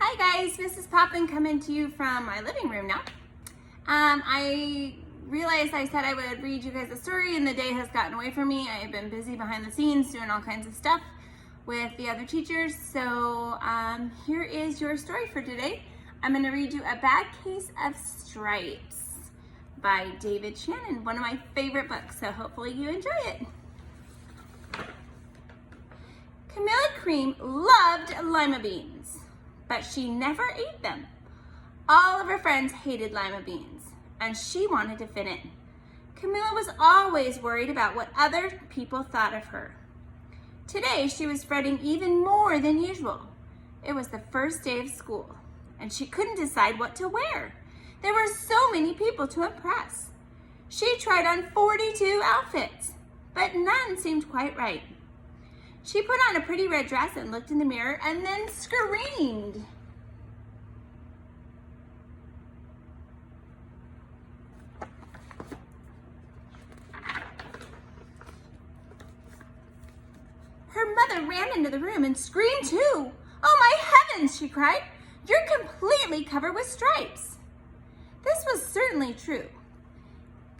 Hi guys, Mrs. Poppin coming to you from my living room now. I realized I said I would read you guys a story and the day has gotten away from me. I have been busy behind the scenes doing all kinds of stuff with the other teachers. So here is your story for today. I'm going to read you A Bad Case of Stripes by David Shannon, one of my favorite books. So hopefully you enjoy it. Camilla Cream loved lima beans, but she never ate them. All of her friends hated lima beans, and she wanted to fit in. Camilla was always worried about what other people thought of her. Today, she was fretting even more than usual. It was the first day of school, and she couldn't decide what to wear. There were so many people to impress. She tried on 42 outfits, but none seemed quite right. She put on a pretty red dress and looked in the mirror and then screamed. Her mother ran into the room and screamed too. "Oh my heavens," she cried. "You're completely covered with stripes." This was certainly true.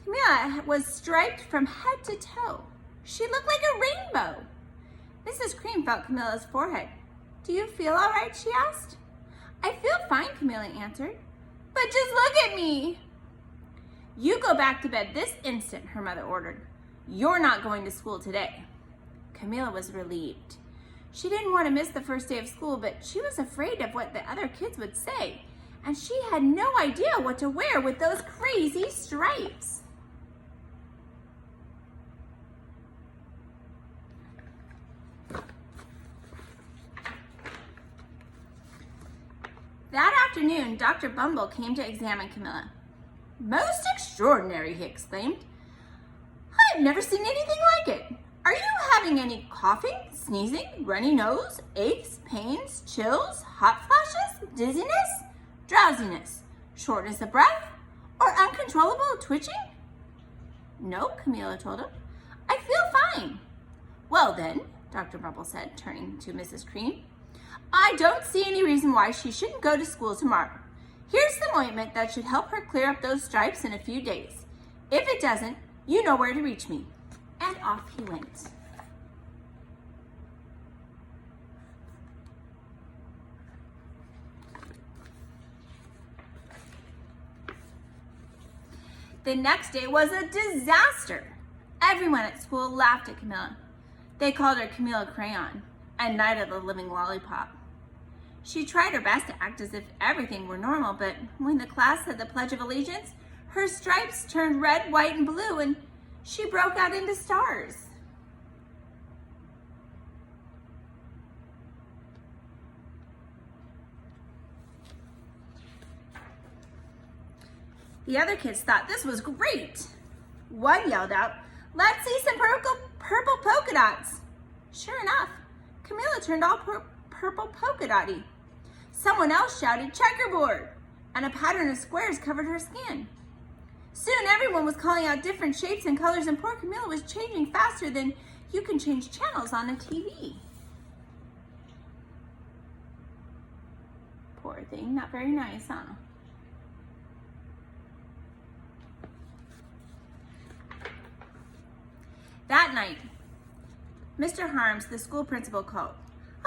Camilla was striped from head to toe. She looked like a rainbow. Mrs. Cream felt Camilla's forehead. "Do you feel all right?" she asked. "I feel fine," Camilla answered. "But just look at me." "You go back to bed this instant," her mother ordered. "You're not going to school today." Camilla was relieved. She didn't want to miss the first day of school, but she was afraid of what the other kids would say, and she had no idea what to wear with those crazy stripes. That afternoon, Dr. Bumble came to examine Camilla. "Most extraordinary," he exclaimed. "I've never seen anything like it. Are you having any coughing, sneezing, runny nose, aches, pains, chills, hot flashes, dizziness, drowsiness, shortness of breath, or uncontrollable twitching?" "No," Camilla told him. "I feel fine." "Well then," Dr. Bumble said, turning to Mrs. Cream, "I don't see any reason why she shouldn't go to school tomorrow. Here's some ointment that should help her clear up those stripes in a few days. If it doesn't, you know where to reach me." And off he went. The next day was a disaster. Everyone at school laughed at Camilla. They called her Camilla Crayon and Night of the Living Lollipop. She tried her best to act as if everything were normal, but when the class said the Pledge of Allegiance, her stripes turned red, white, and blue, and she broke out into stars. The other kids thought this was great. One yelled out, "Let's see some purple polka dots." Sure enough, Camilla turned all purple polka dotty. Someone else shouted checkerboard, and a pattern of squares covered her skin. Soon everyone was calling out different shapes and colors, and poor Camilla was changing faster than you can change channels on a TV. Poor thing, not very nice, huh? That night, Mr. Harms, the school principal, called.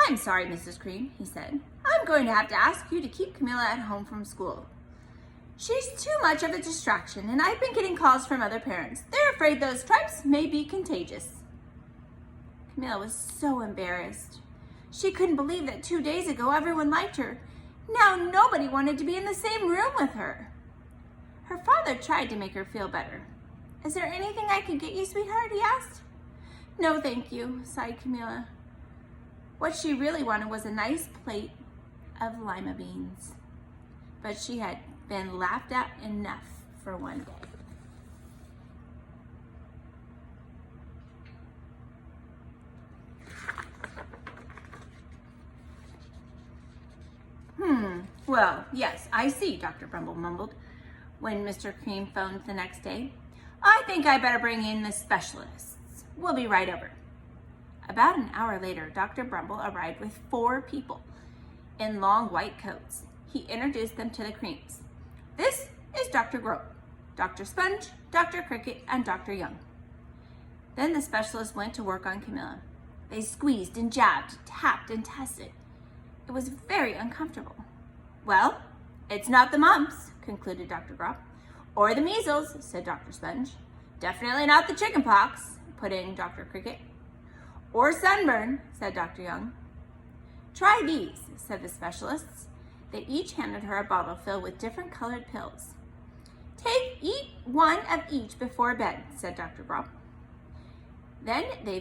"I'm sorry, Mrs. Cream," he said. "I'm going to have to ask you to keep Camilla at home from school. She's too much of a distraction, and I've been getting calls from other parents. They're afraid those stripes may be contagious." Camilla was so embarrassed. She couldn't believe that 2 days ago everyone liked her. Now nobody wanted to be in the same room with her. Her father tried to make her feel better. "Is there anything I could get you, sweetheart?" he asked. "No, thank you," sighed Camilla. What she really wanted was a nice plate of lima beans. But she had been laughed at enough for one day. Well, yes, I see," Dr. Bumble mumbled when Mr. Cream phoned the next day. "I think I better bring in the specialists. We'll be right over." About an hour later, Dr. Bumble arrived with 4 people. in long white coats. He introduced them to the Creams. This is Dr. Grope, Dr. Sponge, Dr. Cricket, and Dr. Young. Then the specialist went to work on Camilla. They squeezed and jabbed, tapped and tested. It was very uncomfortable. Well, it's not the mumps, concluded Dr. Grope. Or the measles, said Dr. Sponge. Definitely not the chicken pox, put in Dr. Cricket. Or sunburn, said Dr. Young. Try these, said the specialists. They each handed her a bottle filled with different colored pills. Eat one of each before bed, said Dr. Grope. Then they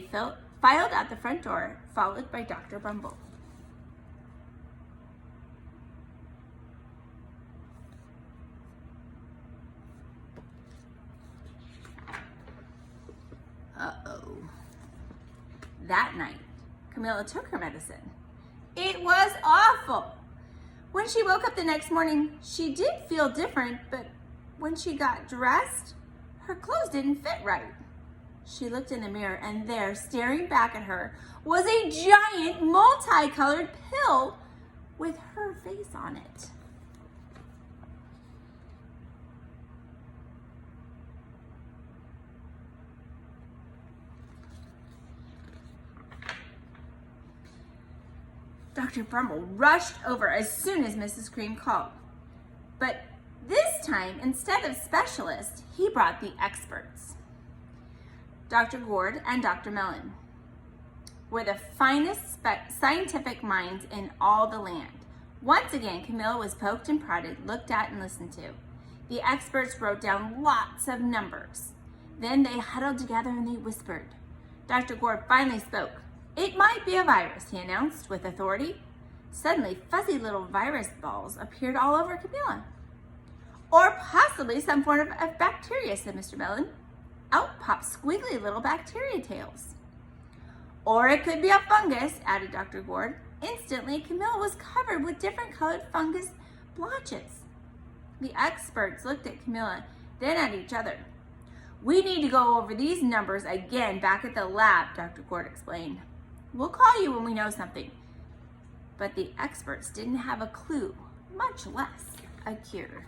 filed out the front door, followed by Dr. Bumble. Uh-oh. That night, Camilla took her medicine. It was awful. When she woke up the next morning, she did feel different, but when she got dressed, her clothes didn't fit right. She looked in the mirror, and there, staring back at her, was a giant multicolored pill with her face on it. Dr. Bumble rushed over as soon as Mrs. Cream called. But this time, instead of specialists, he brought the experts. Dr. Gourd and Dr. Mellon were the finest scientific minds in all the land. Once again, Camilla was poked and prodded, looked at and listened to. The experts wrote down lots of numbers. Then they huddled together and they whispered. Dr. Gourd finally spoke. It might be a virus, he announced with authority. Suddenly, fuzzy little virus balls appeared all over Camilla. Or possibly some form of bacteria, said Mr. Mellon. Out popped squiggly little bacteria tails. Or it could be a fungus, added Dr. Gourd. Instantly, Camilla was covered with different colored fungus blotches. The experts looked at Camilla, then at each other. We need to go over these numbers again back at the lab, Dr. Gourd explained. We'll call you when we know something. But the experts didn't have a clue, much less a cure.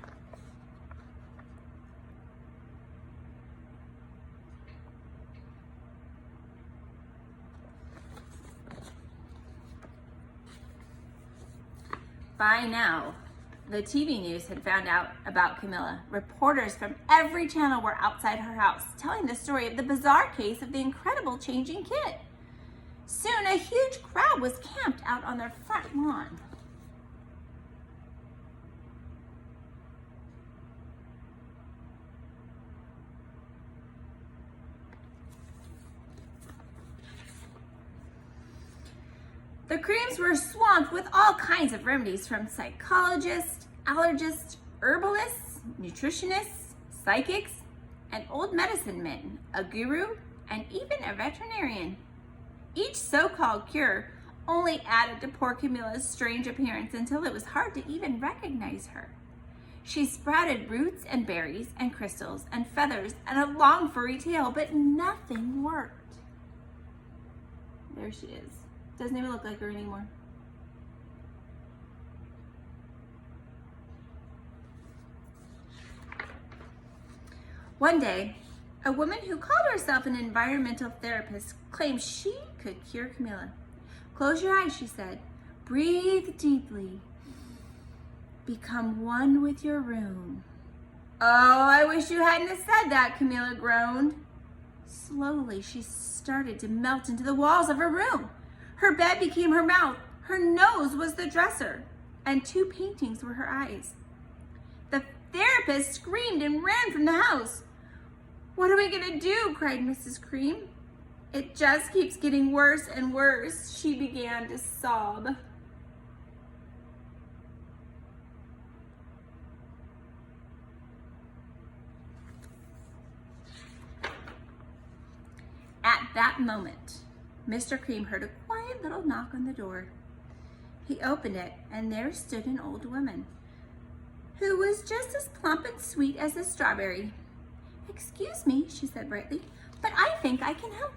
By now, the TV news had found out about Camilla. Reporters from every channel were outside her house, telling the story of the bizarre case of the incredible changing kid. Soon, a huge crowd was camped out on their front lawn. The Creams were swamped with all kinds of remedies from psychologists, allergists, herbalists, nutritionists, psychics, and old medicine men, a guru, and even a veterinarian. Each so-called cure only added to poor Camilla's strange appearance until it was hard to even recognize her. She sprouted roots and berries and crystals and feathers and a long furry tail, but nothing worked. There she is. Doesn't even look like her anymore. One day, a woman who called herself an environmental therapist claimed she could cure Camilla. Close your eyes, she said. Breathe deeply. Become one with your room. Oh, I wish you hadn't have said that, Camilla groaned. Slowly, she started to melt into the walls of her room. Her bed became her mouth, her nose was the dresser, and 2 paintings were her eyes. The therapist screamed and ran from the house. What are we gonna do? Cried Mrs. Cream. It just keeps getting worse and worse, she began to sob. At that moment, Mr. Cream heard a quiet little knock on the door. He opened it, and there stood an old woman who was just as plump and sweet as a strawberry. Excuse me, she said brightly, but I think I can help.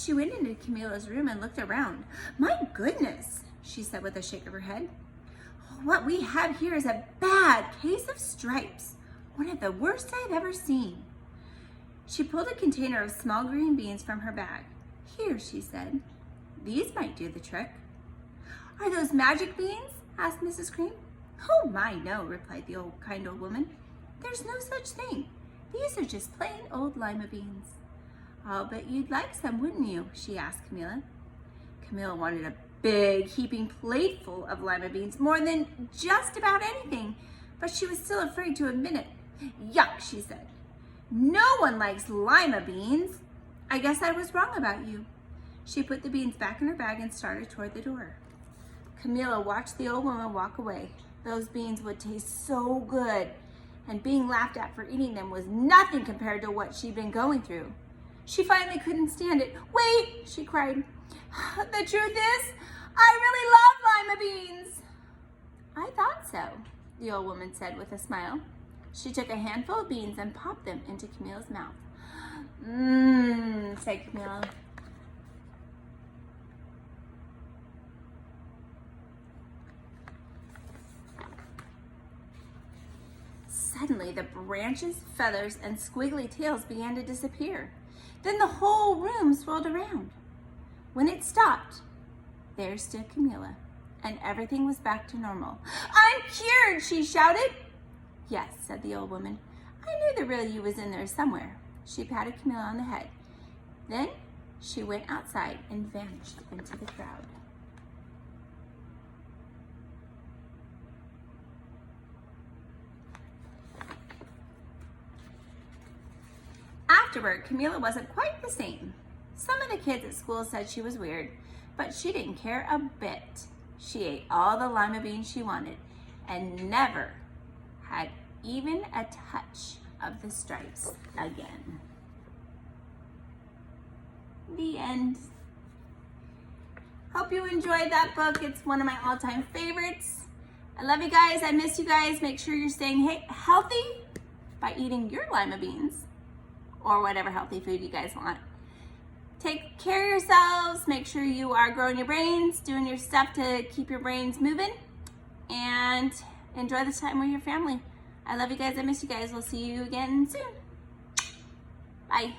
She went into Camila's room and looked around. My goodness, she said with a shake of her head. What we have here is a bad case of stripes. One of the worst I've ever seen. She pulled a container of small green beans from her bag. Here, she said. These might do the trick. Are those magic beans? Asked Mrs. Cream. Oh my, no, replied the kind old woman. There's no such thing. These are just plain old lima beans. I'll bet you'd like some, wouldn't you? She asked Camilla. Camilla wanted a big, heaping plateful of lima beans, more than just about anything, but she was still afraid to admit it. Yuck, she said. No one likes lima beans. I guess I was wrong about you. She put the beans back in her bag and started toward the door. Camilla watched the old woman walk away. Those beans would taste so good, and being laughed at for eating them was nothing compared to what she'd been going through. She finally couldn't stand it. Wait, she cried. The truth is, I really love lima beans. I thought so, the old woman said with a smile. She took a handful of beans and popped them into Camilla's mouth. Mmm, said Camilla. Suddenly, the branches, feathers, and squiggly tails began to disappear. Then the whole room swirled around. When it stopped, there stood Camilla, and everything was back to normal. I'm cured, she shouted. Yes, said the old woman. I knew the real you was in there somewhere. She patted Camilla on the head. Then she went outside and vanished into the crowd. Afterward, Camilla wasn't quite the same. Some of the kids at school said she was weird, but she didn't care a bit. She ate all the lima beans she wanted and never had even a touch of the stripes again. The end. Hope you enjoyed that book. It's one of my all-time favorites. I love you guys. I miss you guys. Make sure you're staying healthy by eating your lima beans or whatever healthy food you guys want. Take care of yourselves. Make sure you are growing your brains, doing your stuff to keep your brains moving, and enjoy this time with your family. I love you guys. I miss you guys. We'll see you again soon. Bye.